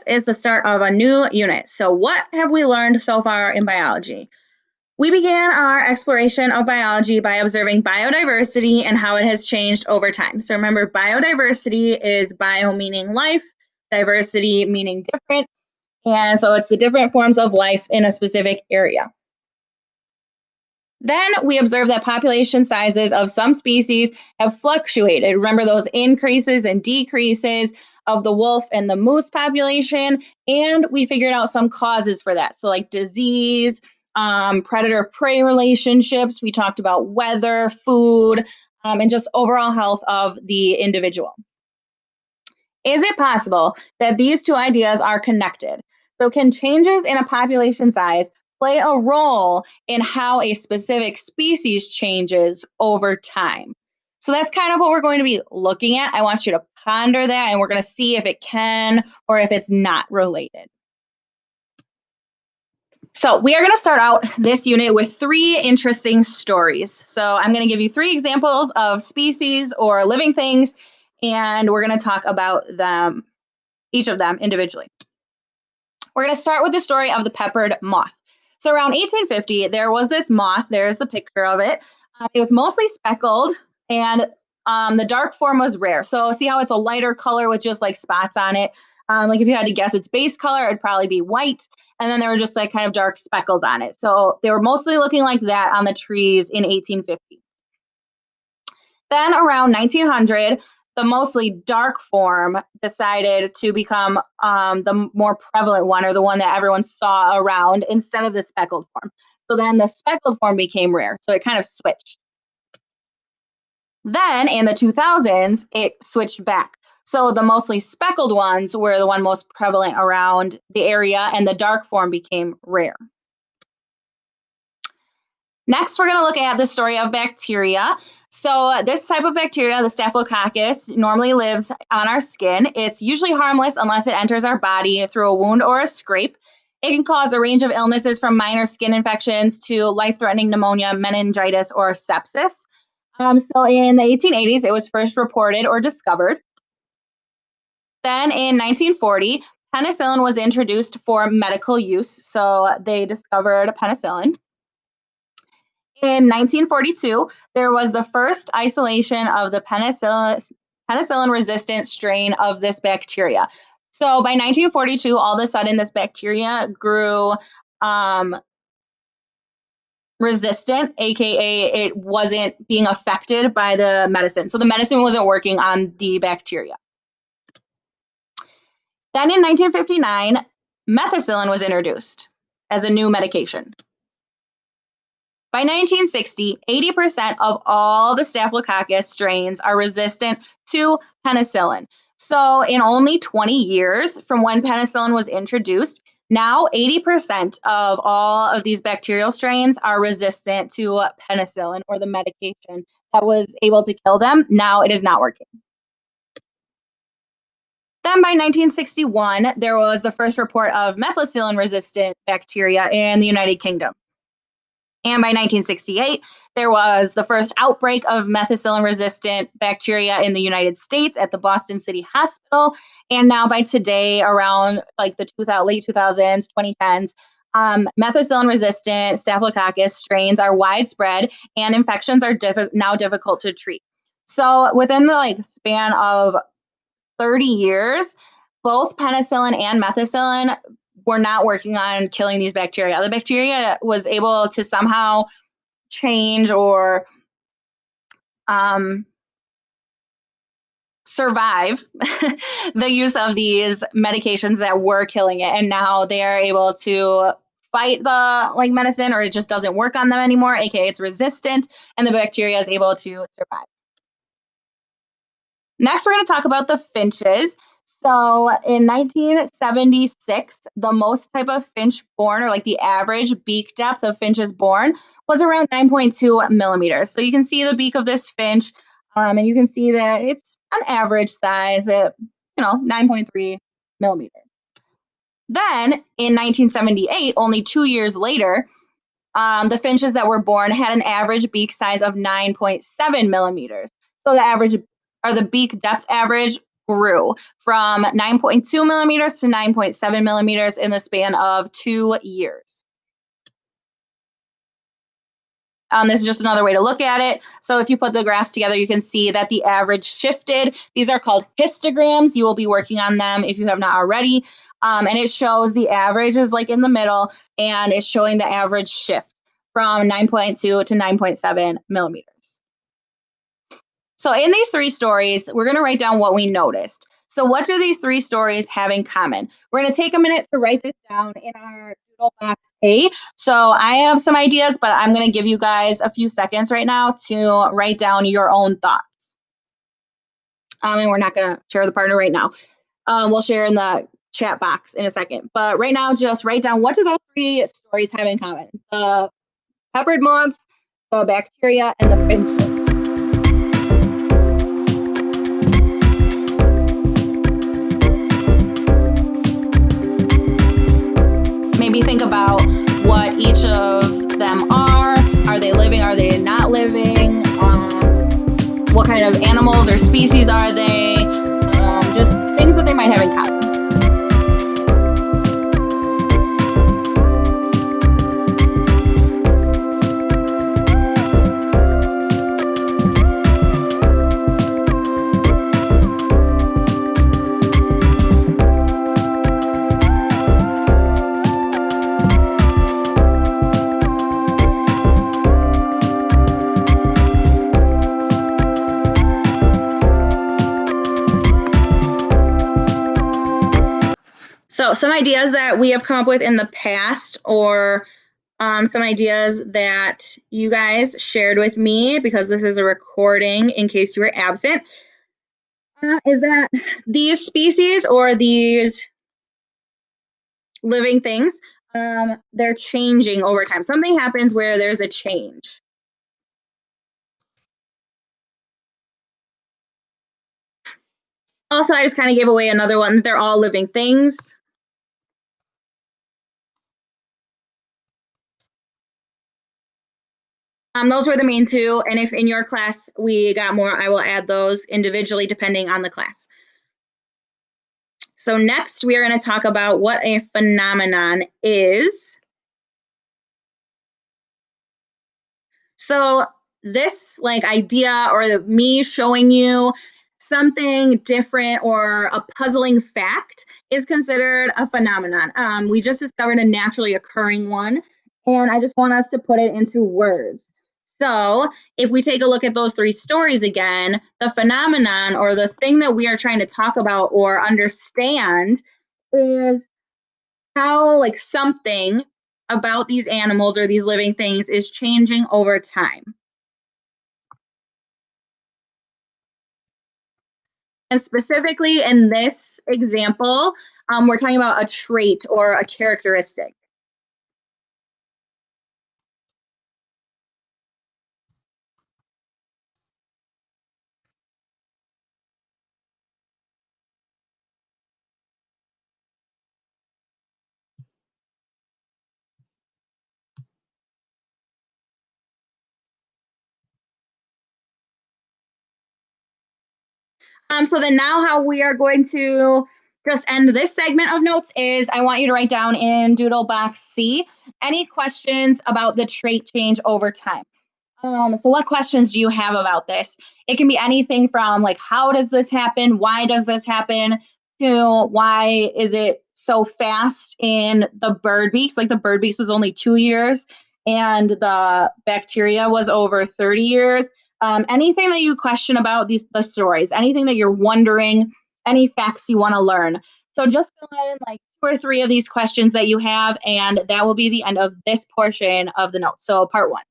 is the start of a new unit. So what have we learned so far in biology? We began our exploration of biology by observing biodiversity and how it has changed over time. So remember, biodiversity is bio meaning life, diversity meaning different, and so it's the different forms of life in a specific area. Then we observe that population sizes of some species have fluctuated. Remember those increases and decreases of the wolf and the moose population, and we figured out some causes for that. So like disease, predator-prey relationships, we talked about weather, food, and just overall health of the individual. Is it possible that these two ideas are connected? So can changes in a population size play a role in how a specific species changes over time? So that's kind of what we're going to be looking at. I want you to ponder that, and we're going to see if it can or if it's not related. So we are going to start out this unit with 3 interesting stories. So I'm going to give you 3 examples of species or living things, and we're going to talk about them, each of them individually. We're going to start with the story of the peppered moth. So around 1850, there was this moth. There's the picture of it. It was mostly speckled, and the dark form was rare. So see how it's a lighter color with just like spots on it? Like if you had to guess its base color, it'd probably be white. And then there were just like kind of dark speckles on it. So they were mostly looking like that on the trees in 1850. Then around 1900, the mostly dark form decided to become the more prevalent one, or the one that everyone saw around, instead of the speckled form. So then the speckled form became rare. So it kind of switched. Then in the 2000s, it switched back. So the mostly speckled ones were the one most prevalent around the area, and the dark form became rare. Next, we're going to look at the story of bacteria. So this type of bacteria, the Staphylococcus, normally lives on our skin. It's usually harmless unless it enters our body through a wound or a scrape. It can cause a range of illnesses from minor skin infections to life-threatening pneumonia, meningitis, or sepsis. So in the 1880s, it was first reported or discovered. Then in 1940, penicillin was introduced for medical use. So they discovered penicillin. In 1942, there was the first isolation of the penicillin-resistant strain of this bacteria. So by 1942, all of a sudden, this bacteria grew resistant, aka it wasn't being affected by the medicine. So the medicine wasn't working on the bacteria. Then in 1959, methicillin was introduced as a new medication. By 1960, 80% of all the Staphylococcus strains are resistant to penicillin. So in only 20 years from when penicillin was introduced, now 80% of all of these bacterial strains are resistant to penicillin, or the medication that was able to kill them. Now it is not working. Then by 1961, there was the first report of methicillin-resistant bacteria in the United Kingdom. And by 1968, there was the first outbreak of methicillin-resistant bacteria in the United States at the Boston City Hospital. And now by today, around like the late 2000s, 2010s, methicillin-resistant Staphylococcus strains are widespread, and infections are now difficult to treat. So within the span of 30 years, both penicillin and methicillin were not working on killing these bacteria. The bacteria was able to somehow change or survive the use of these medications that were killing it. And now they are able to fight the medicine, or it just doesn't work on them anymore, aka it's resistant, and the bacteria is able to survive. Next, we're going to talk about the finches. So in 1976, the most type of finch born, or like the average beak depth of finches born, was around 9.2 millimeters. So you can see the beak of this finch, and you can see that it's an average size at 9.3 millimeters. Then in 1978, only 2 years later, the finches that were born had an average beak size of 9.7 millimeters. So the average, or the beak depth average, grew from 9.2 millimeters to 9.7 millimeters in the span of 2 years. This is just another way to look at it. So if you put the graphs together, you can see that the average shifted. These are called histograms. You will be working on them if you have not already. And it shows the average is like in the middle, and it's showing the average shift from 9.2 to 9.7 millimeters. So in these three stories, we're going to write down what we noticed. So what do these three stories have in common? We're going to take a minute to write this down in our Doodle box A. So I have some ideas, but I'm going to give you guys a few seconds right now to write down your own thoughts. And we're not going to share the partner right now. We'll share in the chat box in a second. But right now, just write down what do those three stories have in common? The peppered moths, the bacteria, and the finches. Maybe think about what each of them are. Are they living? Are they not living? What kind of animals or species are they? Just things that they might have in common. So some ideas that we have come up with in the past, or some ideas that you guys shared with me, because this is a recording in case you were absent, is that these species or these living things, they're changing over time. Something happens where there's a change. Also, I just kind of gave away another one. They're all living things. Those were the main two, and if in your class we got more, I will add those individually depending on the class. So next we are going to talk about what a phenomenon is. So this idea, or me showing you something different or a puzzling fact, is considered a phenomenon. We just discovered a naturally occurring one, and I just want us to put it into words. So if we take a look at those three stories again, the phenomenon, or the thing that we are trying to talk about or understand, is how something about these animals or these living things is changing over time. And specifically in this example, we're talking about a trait or a characteristic. So then now how we are going to just end this segment of notes is I want you to write down in Doodle box C any questions about the trait change over time. So what questions do you have about this? It can be anything from how does this happen? Why does this happen? To why is it so fast in the bird beaks? The bird beaks was only 2 years and the bacteria was over 30 years. Anything that you question about the stories, anything that you're wondering, any facts you want to learn. So just fill in 2 or 3 of these questions that you have, and that will be the end of this portion of the notes. So part 1.